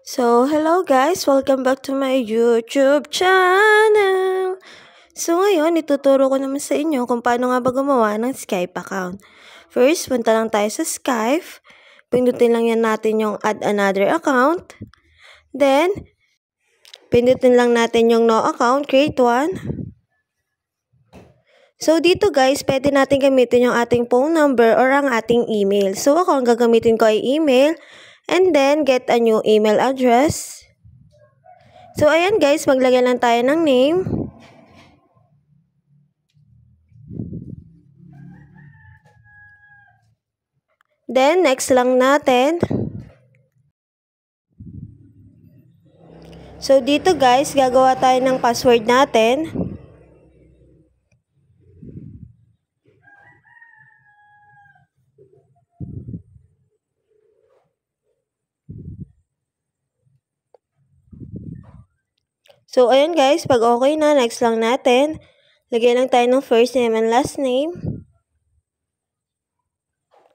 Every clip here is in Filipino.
Hello guys! Welcome back to my YouTube channel! Ngayon, ituturo ko naman sa inyo kung paano nga ba gumawa ng Skype account. First, punta lang tayo sa Skype. Pindutin lang yan natin yung add another account. Then, pindutin lang natin yung no account, create one. Dito guys, pwede natin gamitin yung ating phone number or ang ating email. Ako, ang gagamitin ko ay email. And then, get a new email address. Ayan guys, maglagay lang tayo ng name. Then, next lang natin. Dito guys, gagawa tayo ng password natin. Ayan guys, pag okay na, next lang natin. Lagay lang tayo ng first name and last name.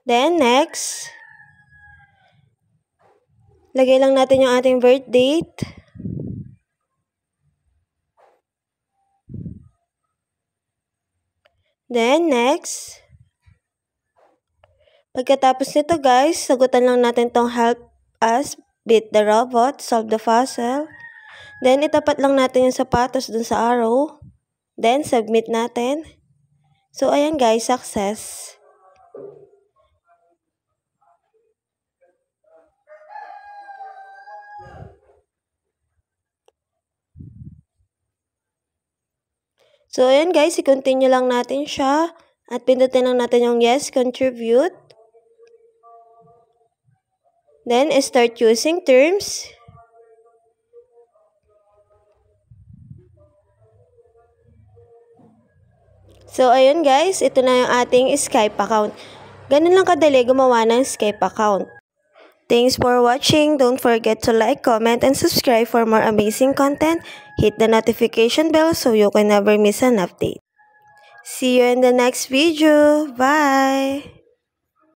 Then, next. Lagay lang natin yung ating birth date. Then, next. Pagkatapos nito guys, sagutan lang natin tong help us beat the robot, solve the puzzle. Then, itapat lang natin yung sapatos dun sa arrow. Then, submit natin. Ayan guys, success. Ayan guys, i-continue lang natin siya. At pindutin lang natin yung yes, contribute. Then, start using terms. Ayun guys, ito na yung ating Skype account. Ganun lang kadali gumawa ng Skype account. Thanks for watching. Don't forget to like, comment, and subscribe for more amazing content. Hit the notification bell so you can never miss an update. See you in the next video. Bye!